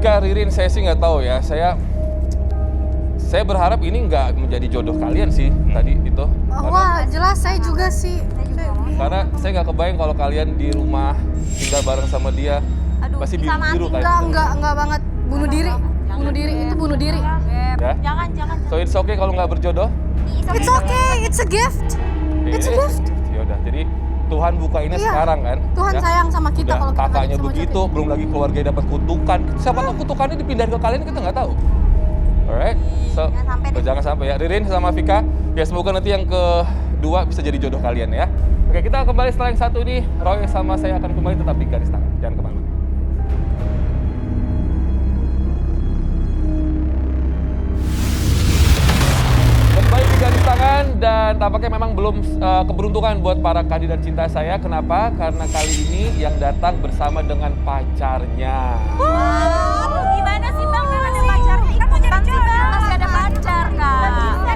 Vika, Ririn, saya sih nggak tahu ya. Saya berharap ini nggak menjadi jodoh kalian sih tadi itu. Wah, jelas saya juga sih. Karena saya nggak kebayang kalau kalian di rumah tinggal bareng sama dia. Pasti biru-biru kayak. Enggak banget. Bunuh diri. Itu bunuh diri. Ya? Jangan. So it's okay kalau nggak berjodoh? It's okay, it's a gift. It's a gift. Yaudah, jadi Tuhan buka ini sekarang kan? Tuhan sayang sama kita Udah, kalau kita kakaknya sama begitu, belum lagi keluarga dapat kutukan. Siapa tahu kutukannya dipindahin ke kalian, kita nggak tahu. Alright, so jangan sampai ya. Ririn sama Vika, ya semoga nanti yang kedua bisa jadi jodoh kalian ya. Oke, kita kembali setelah yang satu ini. Roy sama saya akan kembali tetap di garis tangan. Jangan kemana. Kembali di garis tangan dan tampaknya memang belum keberuntungan buat para kandidat cinta saya. Kenapa? Karena kali ini yang datang bersama dengan pacarnya. Gimana sih Bang, kan ada pacar? Kan mau cari cewek. Masih ada pacar kan?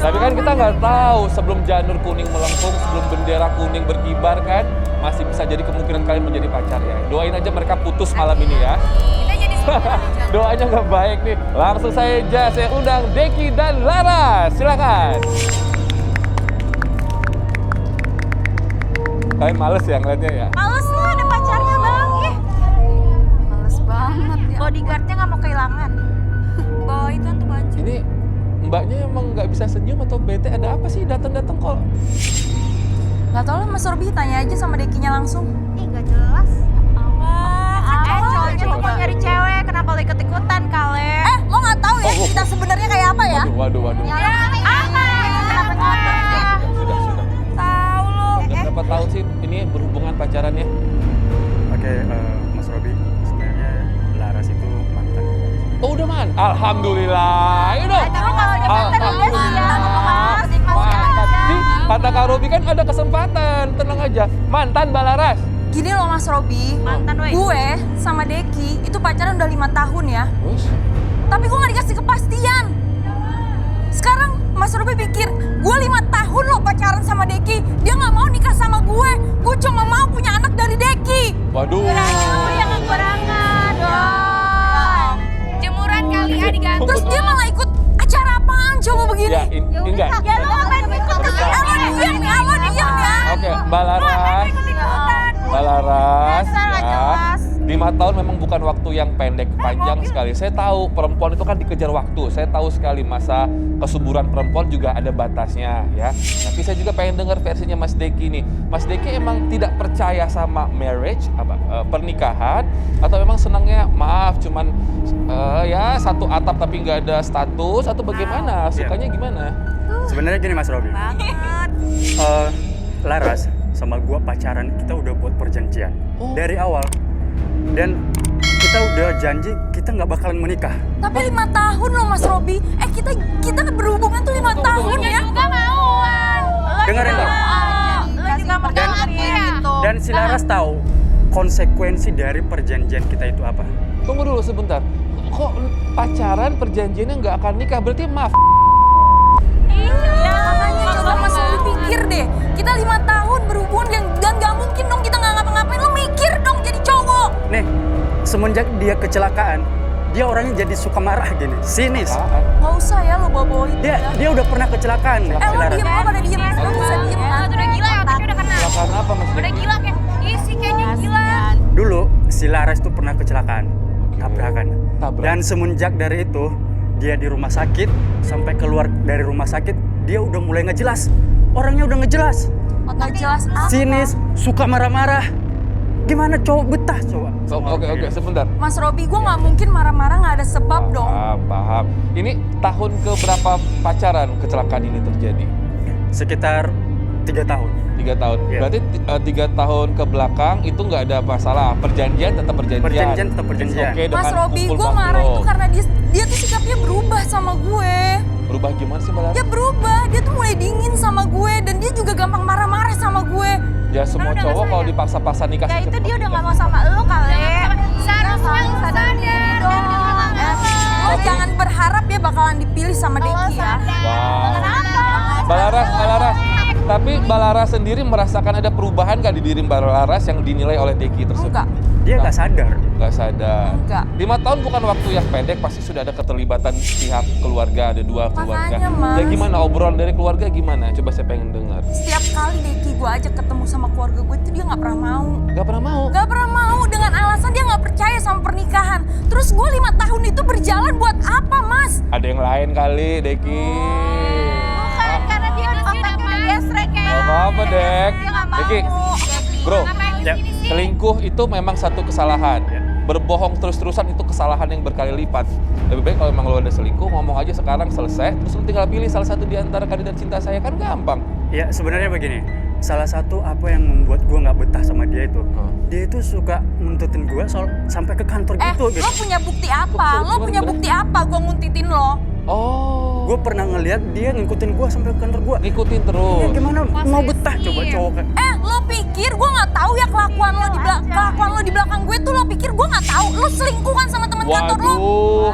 Tapi kan kita nggak tahu sebelum janur kuning melengkung, sebelum bendera kuning berkibar kan, masih bisa jadi kemungkinan kalian menjadi pacar ya. Doain aja mereka putus malam ini ya. Kita jadi Doanya nggak baik nih. Langsung saya undang Deki dan Laras. Silakan. Kalian males ya ngeliatnya ya? males lu ada pacarnya Bang. Ih, Males banget ya. bodyguardnya nggak mau kehilangan. Bawa itu tuh baju. Ini mbaknya emang nggak bisa senyum atau bete? Ada apa sih datang-datang kok? Gak tau lah Mas Robi, tanya aja sama Dekinya langsung. Ih, nggak jelas. Cowoknya tuh mau nyari cewek, kenapa lo ikut-ikutan kale? Lo gak tahu ya kita sebenarnya kayak apa ya? Waduh. Apa? Kenapa ngotot? Sudah. Tahu lo. Udah berapa tahun sih ini berhubungan pacarannya? Oke, Mas Robi, sebenarnya Laras itu mantan. Oh udah man, alhamdulillah. Ayo dong. Tapi kalau udah mantan udah siap. Mantap. Sih, kata Kak Robi kan ada kesempatan. Tenang aja. Mantan Balaras. Gini loh Mas Robi, Mantan weh. gue sama Deki itu pacaran udah 5 tahun ya. Terus? Tapi gue gak dikasih kepastian. Sekarang Mas Robi pikir, gue 5 tahun loh pacaran sama Deki. Dia gak mau nikah sama gue. Gue cuma mau punya anak dari Deki. Waduh. Yang kekurangan dong. Jemuran kali ya diganti. Terus dia malah ikut acara apaan coba begini? Ya, enggak. Ya lo ngapain ikut? Lo diam ya. Oke, Balaras. Balaras, ya. 5 tahun memang bukan waktu yang pendek, panjang sekali. Saya tahu perempuan itu kan dikejar waktu. Saya tahu sekali masa kesuburan perempuan juga ada batasnya, ya. Tapi saya juga pengen dengar versinya Mas Deki nih. Mas Deki emang tidak percaya sama marriage, pernikahan, atau memang senangnya maaf, cuman ya satu atap tapi nggak ada status, atau bagaimana? Sukanya gimana? Sebenarnya gini Mas Robi. Laras sama gua pacaran, kita udah buat perjanjian dari awal. Dan kita udah janji kita nggak bakalan menikah. Tapi 5 tahun loh Mas Robi. Kita berhubungan tuh 5 tahun ya. Juga mauan. Dengerin dong. Lo juga percaya gitu. Dan si Laras tahu konsekuensi dari perjanjian kita itu apa. Tunggu dulu sebentar. Kok pacaran perjanjiannya nggak akan nikah? Berarti maaf. Makanya coba Mas Robi pikir deh. Kita 5 tahun berhubungan dan gak mungkin dong kita gak ngapa-ngapain. Lo mikir dong jadi cowok. Nih, semenjak dia kecelakaan, dia orangnya jadi suka marah gini, sinis. Gak usah ya lo bawa-bawain Dia udah pernah kecelakaan nih, si lo Laras. diem, lo pada diem. Lo bisa diem kan? Udah gila ya, tapi udah kena. Kecelakaan apa Mas Udah Deki? gila kayak, isi kayaknya gila. Dulu si Laras tuh pernah kecelakaan, tabrakan. Tabrak. Dan semenjak dari itu, dia di rumah sakit, sampai keluar dari rumah sakit, dia udah mulai ngejelas. Orangnya udah ngejelas. Gak jelas apa. Sinis, suka marah-marah. Gimana cowok betah coba? Oke, sebentar. Mas Robi, gue gak mungkin marah-marah gak ada sebab dong. Paham. Ini tahun keberapa pacaran kecelakaan ini terjadi? Sekitar 3 tahun. 3 tahun. Iya. Berarti 3 tahun ke belakang itu nggak ada masalah. Perjanjian tetap perjanjian. Perjanjian tetap perjanjian. Oke, Mas dengan Robi, kumpul gue marah makhluk. itu karena dia tuh sikapnya berubah sama gue. Berubah gimana sih Mbak Lara? Ya berubah, dia tuh mulai dingin sama gue. Dan dia juga gampang marah-marah sama gue. Ya semua udah cowok nggak kalau dipaksa-paksa nikah Ya itu secepat. dia udah gak mau sama lu kali. Seharusnya sadar dong. Lo jangan berharap dia bakalan dipilih sama Deki ya. Wow. Kenapa? Mbak Laras, Tapi Mbak Laras sendiri merasakan ada perubahan nggak di diri Mbak Laras yang dinilai oleh Deki tersebut? Enggak. Dia nggak sadar. Nggak sadar. Enggak. 5 tahun bukan waktu yang pendek, pasti sudah ada keterlibatan pihak keluarga, ada 2 keluarga. Makanya, Mas. Ya gimana obrolan dari keluarga gimana? Coba saya pengen dengar. Setiap kali Deki gue ajak ketemu sama keluarga gue itu dia nggak pernah mau. Nggak pernah mau. Gak pernah mau dengan alasan dia nggak percaya sama pernikahan. Terus gue 5 tahun itu berjalan buat apa, Mas? Ada yang lain kali, Deki. Bukan, karena dia otaknya udah gesrek kayak. Gak apa-apa, Dek. Dia nggak mau. Deki, bro, Ngapain di Ya. sini sih? selingkuh itu memang satu kesalahan. Ya. Berbohong terus-terusan itu kesalahan yang berkali lipat. Lebih baik kalau memang lo ada selingkuh, ngomong aja sekarang selesai, terus lo tinggal pilih salah satu di antara kandidat cinta saya, kan gampang. Ya sebenarnya begini, salah satu apa yang membuat gue nggak betah sama dia itu, dia itu suka nuntutin gue sampai ke kantor gitu. Lo punya bukti apa? Lo punya bukti apa gue nguntitin lo? Oh, Gue pernah ngeliat dia ngikutin gue sampai ke kantor gue. ngikutin Ya terus. gimana mau betah coba cowok kayak. Lo pikir gue nggak tahu ya kelakuan lo di belakang gue tuh lo pikir gue nggak tahu? Lo selingkuhan sama teman kantor lo? Waduh.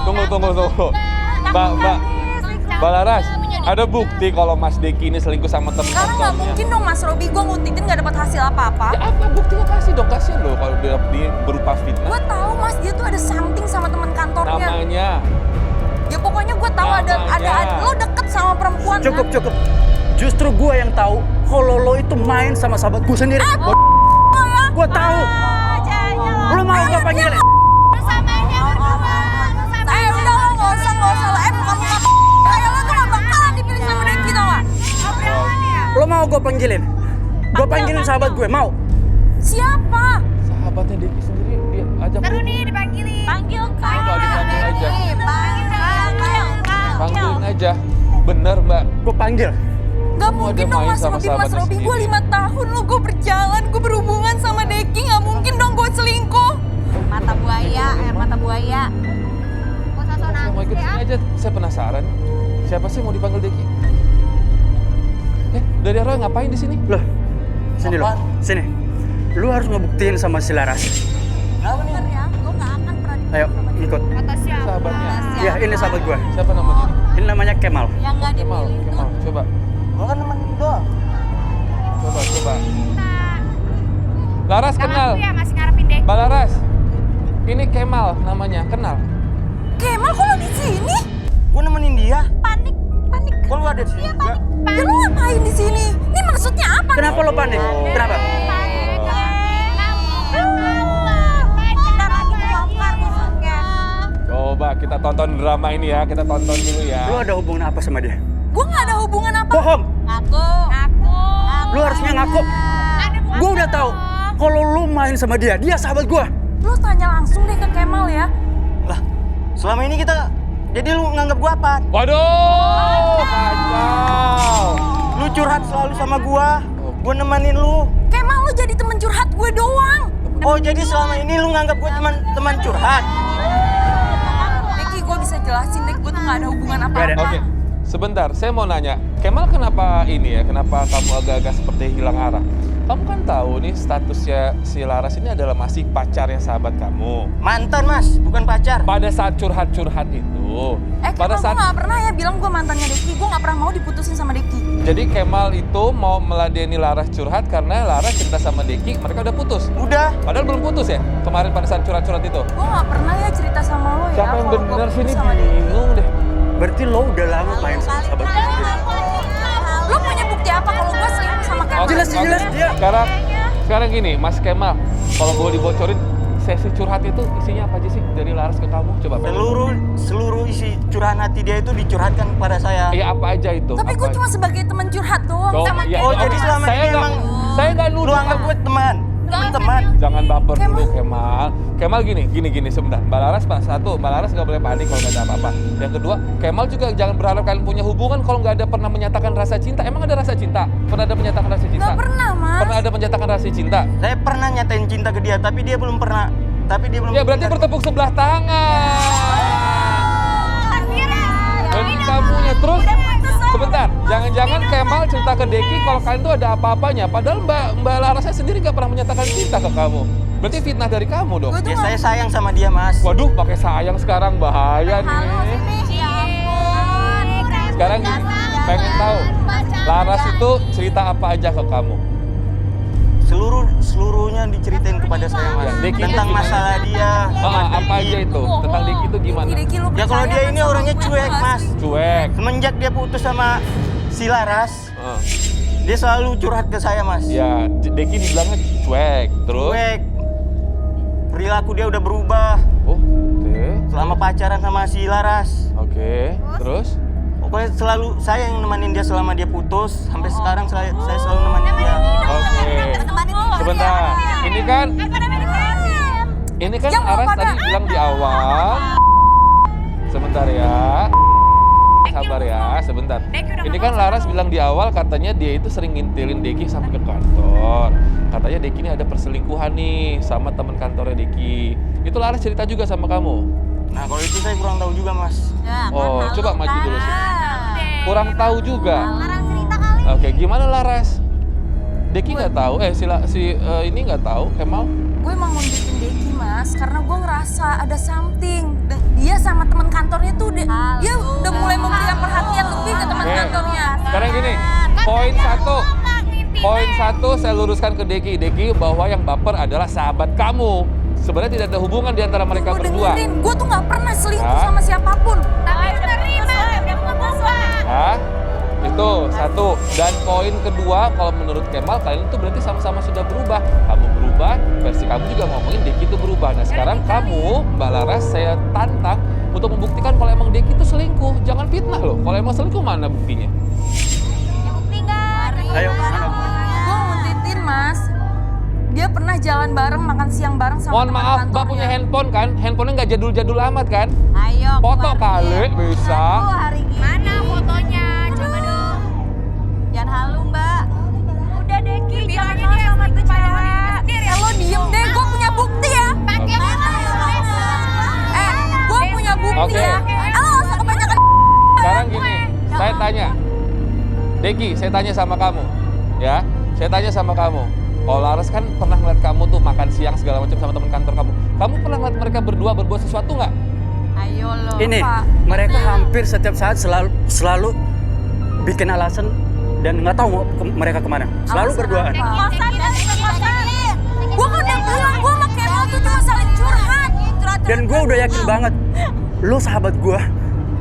Tunggu. Mbak Laras, ada bukti kalau Mas Deki ini selingkuh sama temen Karena nggak kantornya? mungkin dong Mas Robi gue nguntitin nggak dapat hasil apa-apa. Ya apa buktinya, kasih dong, kasihan loh kalau dia berupa fitnah. Gue tahu Mas dia tuh ada something sama teman kantornya. Namanya. Ya pokoknya gue tahu ada lo deket sama perempuan. Cukup. Justru gue yang tahu kalau lo itu main sama sahabat gue sendiri. Gue tahu. Lo mau gue panggilin? Bersamanya berdua. Udah lo nggak usah lah. Kamu kayak lo tuh nggak bakalan dipilih sama Deki tau gak? Lo mau gue panggilin? Gue panggilin sahabat gue, mau? Siapa? Sahabatnya Deki sendiri dia ajak. Seru nih dipanggilin. Panggil Kak. Coba dipanggil aja. Panggil. Panggilin aja. Bener, Mbak. Gue panggil. Gak Kamu mungkin ada dong main Mas sama Robi, sahabatnya gue sendiri. 5 tahun lo gue berjalan, gue berhubungan sama Deki, gak mungkin dong gue selingkuh. Mata buaya, air mata buaya. Gak usah so Saya mau nangis ikut ya. sini aja, saya penasaran. Siapa sih yang mau dipanggil Deki? Dari Roy ngapain di sini? Loh, sini lo, sini. Lu harus ngebuktiin sama si Laras. Bener ya, gue gak akan pernah dipilih Ayo, sama Deki. ikut. Kata siapa? Sahabatnya. Ya, ini sahabat gue. Siapa namanya? Ini namanya Kemal. Yang gak Kemal. dipilih tuh. Coba. Gue kan temen doang. Coba. Laras Gak kenal. ngaku ya, masih ngarepin Deki. Mbak Laras. Ini Kemal namanya, kenal. Kemal kok lo di sini? Gue nemenin dia. Panik. Kok lu ada di sini juga? Ya lo ngapain di sini? Ini maksudnya apa? Kenapa lo panik? Kenapa? Bentar lagi kebongkar busuknya. Coba kita tonton drama ini ya, kita tonton dulu ya. Lu ada hubungan apa sama dia? Gue gak ada hubungan apa. Bohong! Ngaku. Lu harusnya ngaku. Gue udah tahu kalau lu main sama dia sahabat gue. Lo tanya langsung deh ke Kemal ya. Lah, selama ini kita... Jadi lu nganggap gue apa? Waduh, kacau. Lu curhat selalu sama gue. Gue nemenin lu. Kemal lo jadi temen curhat gue doang. Oh, jadi selama ini lu nganggap gue teman curhat? Deki gue bisa jelasin deh, gue tuh gak ada hubungan apa-apa. Oke, sebentar, saya mau nanya. Kemal kenapa ini ya, kenapa kamu agak-agak seperti hilang arah? Kamu kan tahu nih statusnya si Laras ini adalah masih pacarnya sahabat kamu. Mantan, Mas. Bukan pacar. Pada saat curhat-curhat itu, pada Kemal saat gue gak pernah ya bilang gue mantannya Deki. Gue gak pernah mau diputusin sama Deki. jadi Kemal itu mau meladeni Laras curhat karena Laras cerita sama Deki, mereka udah putus. Udah. Padahal belum putus ya, kemarin pada saat curhat-curhat itu. Gue gak pernah ya cerita sama lo ya. Siapa yang kalau gua benar sih ini putus sama Deki. bingung deh. Berarti lo udah lama main sama sahabat gue sendiri. Lo punya bukti apa kalau gue selingkuh sama Kemal? Jelas dia. Sekarang gini, Mas Kemal, kalau boleh dibocorin, sesi curhat itu isinya apa aja sih dari Laras ke kamu? Coba pengen. Seluruh isi curahan hati dia itu dicurhatkan kepada saya. Iya apa aja itu? Tapi gue Apa cuma sebagai teman curhat doang Coba, sama ya, Oh, Kemal. jadi selama saya ini nggak- emang saya nggak lu nuduh. anggap gue teman. Teman. Jangan baper dulu Kemal. Kemal gini sebentar. Mbak Laras, satu, Mbak Laras nggak boleh panik kalau nggak ada apa-apa. Yang kedua, Kemal juga jangan berharap kalian punya hubungan kalau nggak ada pernah menyatakan rasa cinta. Emang ada rasa cinta? Pernah ada menyatakan rasa cinta? Gak pernah mas. Pernah ada menyatakan rasa cinta? Saya pernah nyatain cinta ke dia, tapi dia belum pernah. Ya berarti bertepuk sebelah tangan. Dan kamunya terus. Sebentar, jangan-jangan Kemal cerita ke Deki kalau kalian tuh ada apa-apanya. Padahal Mbak Larasnya sendiri nggak pernah menyatakan cinta ke kamu. Berarti fitnah dari kamu dong. Gue tuh Ya nggak- saya sayang sama dia, Mas. Waduh, pakai sayang sekarang bahaya nih. Ya ampun. Sekarang gini, Pengen tahu. Laras itu cerita apa aja ke kamu? Seluruhnya diceritain kepada saya mas. Ya, Deki tentang gimana? masalah dia. sama Apa Deki. aja itu? Tentang Deki itu gimana? Deki, lu Ya kalau percaya dia kan ini sama orangnya gue, cuek gak mas. sih? Cuek. Semenjak dia putus sama si Laras, dia selalu curhat ke saya mas. Ya, Deki dibilangnya cuek. Terus? Cuek. Perilaku dia udah berubah Oh, oke. selama pacaran sama si Laras. Oke. Terus? Pokoknya selalu saya yang nemenin dia selama dia putus. Sampai sekarang saya selalu nemenin dia. Oke. Sebentar. Ini kan Yang mau Laras pada- tadi bilang di awal. Sebentar ya. Sabar ya, sebentar. Ini kan Laras bilang di awal katanya dia itu sering ngintilin Deki sampai ke kantor. Katanya Deki ini ada perselingkuhan nih sama teman kantornya Deki. Itu Laras cerita juga sama kamu? Nah kalau itu saya kurang tahu juga mas. Oh, coba maju dulu sih. Kurang tahu juga. Larang cerita kali. Oke, gimana Laras? Deki nggak tahu, ini nggak tahu, Kemal? Gue emang ngunjukin Deki mas, karena gue ngerasa ada something. Dan dia sama teman kantornya tuh dia udah mulai memberikan perhatian lebih ke teman Oke. kantornya. Sekarang gini, poin satu saya luruskan ke Deki. Deki bahwa yang baper adalah sahabat kamu. Sebenarnya tidak ada hubungan di antara mereka Gue berdua. dengerin, gue tuh nggak pernah selingkuh Hah? sama siapapun. Tapi udah putus Wak. Hah? Itu satu. Dan poin kedua, kalau menurut Kemal, kalian itu berarti sama-sama sudah berubah. Kamu berubah, versi kamu juga ngomongin Deki itu berubah. Nah sekarang kamu, Mbak Laras, saya tantang untuk membuktikan kalau emang Deki itu selingkuh. Jangan fitnah loh. Kalau emang selingkuh, mana buktinya? Bukti nggak? Ayo, mana? Gue nguntitin mas. Dia pernah jalan bareng, makan siang bareng sama Mohon teman maaf, Mbak kantornya. punya handphone kan? Handphonenya nggak jadul-jadul amat kan? Ayo. Foto keluar. kali bisa. Hari gini. Mana fotonya? Coba dong. Jangan halu mbak. Udah Deki, jangan mau sama itu cewek. Lo diem deh, gue punya bukti ya. Pakai Gue punya bukti Oke. ya. Lo gak usah kebanyakan. Sekarang gini, saya tanya. Deki, saya tanya sama kamu. Ya, saya tanya sama kamu. Kalau Laras kan pernah ngeliat kamu tuh makan siang segala macam sama teman kantor kamu. Kamu pernah ngeliat mereka berdua berbuat sesuatu nggak? Ayo lo. Ini Pak. mereka hampir setiap saat selalu bikin alasan dan nggak tahu mereka kemana. Selalu Alasan berduaan. apa? Kosan dan kosan. Gue kan udah bilang, gue sama Kemal tuh cuma saling curhat. Dan gue udah yakin banget, lu sahabat gue,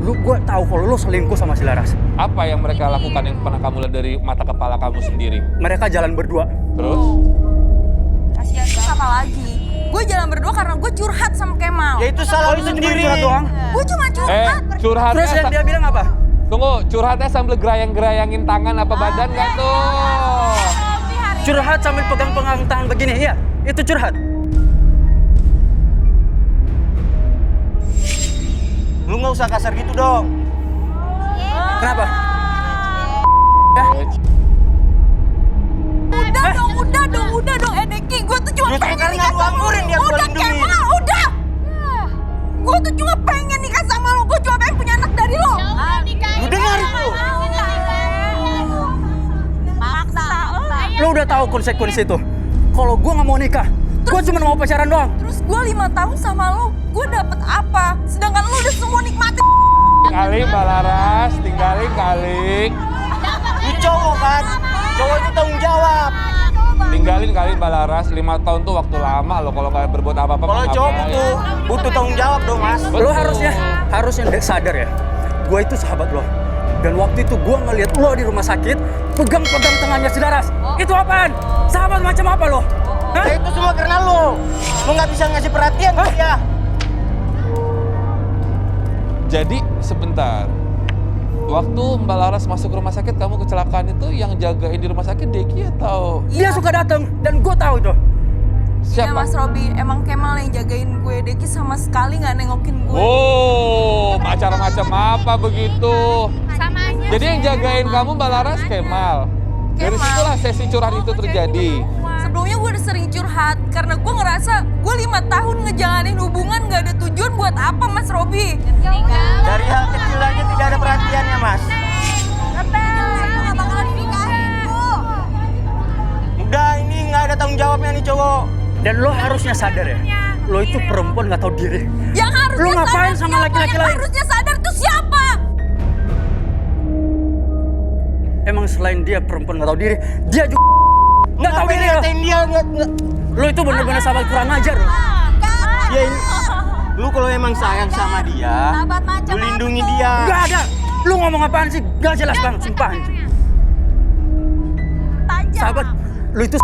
gue tahu kalau lu selingkuh sama si Laras. Apa yang mereka lakukan yang pernah kamu lihat dari mata kepala kamu sendiri? Mereka jalan berdua. Terus? Kasian banget. Apa lagi? Gue jalan berdua karena gue curhat sama Kemal. Ya itu salah lu Itu cuma sendiri. curhat doang. Gue cuma curhat. Curhatnya Terus yang dia bilang apa? Tunggu, curhatnya sambil gerayang-gerayangin tangan apa badan nggak tuh? Curhat sambil pegang-pegang tangan begini, iya. Itu curhat. Lu nggak usah kasar gitu dong. Kenapa? Udah dong, Deki. Gue tuh cuma Justru pengen karena nikah lu sama anggurin dia gua Udah, lindungin. Kemal, udah. Gue tuh cuma pengen nikah sama lo. Gue cuma pengen punya anak dari lo. Lu dengar itu? Maksa. Lu udah tahu konsekuensi itu. Kalau gue nggak mau nikah, gue cuma mau pacaran doang. Terus gue 5 tahun sama lo, gue dapet apa? Sedangkan lo udah semua nikmatin. Kali Mbak Laras, tinggalin kali. Lu cowok kan? Cowok itu tanggung jawab. Tinggalin kali Mbak Laras, 5 tahun tuh waktu lama loh kalau nggak berbuat apa-apa. Kalau mau cowok ngapain. butuh tanggung jawab dong mas. Lo harusnya sadar ya. Gue itu sahabat lo. Dan waktu itu gue ngeliat lo di rumah sakit, pegang-pegang tangannya si Laras. Itu apaan? Sahabat macam apa lo? Hah? Ya itu semua karena lu. Lu nggak bisa ngasih perhatian ke dia. Jadi sebentar, waktu Mbak Laras masuk rumah sakit, kamu kecelakaan itu yang jagain di rumah sakit Deki atau Dia suka datang dan gue tahu itu. Ya siapa? Mas Robi, emang Kemal yang jagain gue. Deki sama sekali nggak nengokin gue. Oh, pacar macam apa begitu? Sama aja. Jadi yang jagain kamu Mbak Laras Kemal. Dari Kemal. situlah sesi curhat itu terjadi. Sebelumnya gue udah sering curhat karena gue ngerasa gue 5 tahun ngejalanin hubungan gak ada tujuan buat apa Mas Robi. Dari hal kecil aja tidak ada perhatiannya mas. Udah ini nggak ada tanggung jawabnya nih cowok. Dan lo harusnya sadar ya. Lo itu perempuan nggak tahu diri. Yang harusnya Lu ngapain sadar sama siapa? laki-laki Yang lain? harusnya sadar tuh siapa? selain dia perempuan nggak tahu diri, dia juga nggak tahu diri. Ngatain dia nggak. Lo itu bener-bener sahabat kurang ajar lo. Ya ini, lu kalau emang sayang sama dia, Sahabat macam lu lindungi apa tuh? dia. Gak ada. Lu ngomong apaan sih? Gak jelas banget, sumpah. Tajam. Sahabat, lu itu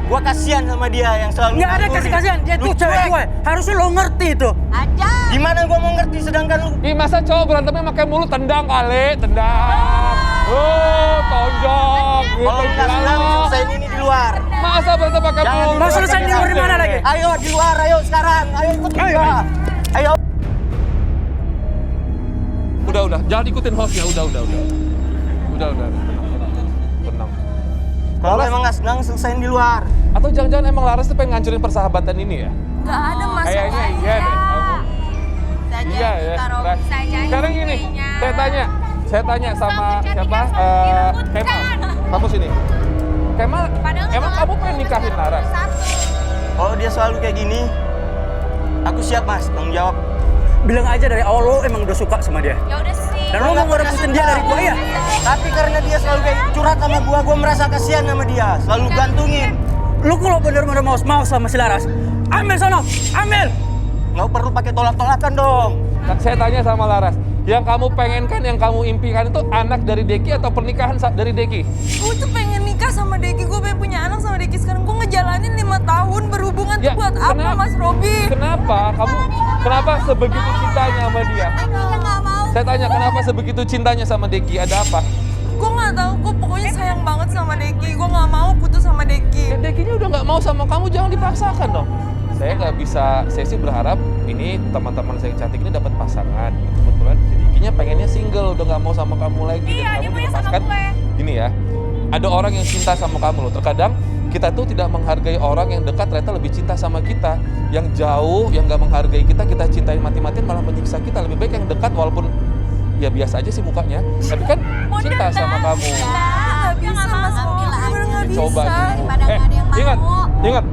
Gua kasihan sama dia yang selalu nggak ada nganggurin. kasih-kasihan. Dia Lu tuh cewek cuek. gue. Harusnya lo ngerti itu. Aja. Gimana gua mau ngerti sedangkan lu Ih, masa cowok berantemnya pakai mulut tendang kali, tendang. Oh, tonjok. Gitu, kalau nggak gila senang lo. selesaiin ini di luar. Masa berantem pakai Jangan mulut? Mau selesai di luar di mana lagi? Ayo di luar, ayo sekarang. Ayo ikut Ayo. gua. Ayo. Udah, jangan ikutin hostnya, udah. Tenang. Kalau Laras- emang nggak senang selesaiin di luar. Atau jangan-jangan emang Laras tuh pengen ngancurin persahabatan ini ya? Gak ada mas. Kayaknya iya deh. Saja Iya ya. taruh Ras. saja. Sekarang gini, saya tanya sama siapa? Kemal. Kamu sini. Kemal, emang kamu pengen nikahin Laras? Kalau dia selalu kayak gini, aku siap mas, tanggung jawab. Bilang aja dari awal lo emang udah suka sama dia. Ya udah sih. Dan lo mau ngerebutin dia dari gue ya? Tapi karena dia selalu kayak curhat sama gua merasa kasihan sama dia. Selalu gantungin. Lo kalau bener-bener mau sama si Laras, ambil sono, ambil. Nggak perlu pakai tolak-tolakan dong. Nah, saya tanya sama Laras, yang kamu pengenkan, yang kamu impikan itu anak dari Deki atau pernikahan dari Deki? Gue tuh pengen nikah sama Deki, gue pengen punya anak sama Deki. Sekarang gue ngejalanin 5 tahun berhubungan tuh buat apa Mas Robi? Kenapa sebegitu cintanya sama dia? Dekinya nggak mau. Saya tanya, kenapa sebegitu cintanya sama Deki? Ada apa? Gue nggak tahu, gue pokoknya sayang banget sama Deki. Gue nggak mau putus sama Deki. Ya, Dekinya udah nggak mau sama kamu, jangan dipaksakan dong. Saya nggak bisa, saya sih berharap ini teman-teman saya yang cantik ini dapat pasangan. Kebetulan si Dekinya pengennya single, udah nggak mau sama kamu lagi. Iya, dan dia kamu maunya sama dilepaskan. gue. Gini ya, ada orang yang cinta sama kamu loh. Terkadang kita tuh tidak menghargai orang yang dekat ternyata lebih cinta sama kita. Yang jauh, yang nggak menghargai kita, kita cintain mati-matian malah menyiksa kita. Lebih baik yang dekat walaupun ya biasa aja sih mukanya, tapi kan cinta sama kamu. Nggak bisa Mas Robi, bener nggak bisa. Coba dulu. Daripada nggak ada yang Ingat, mau. ingat,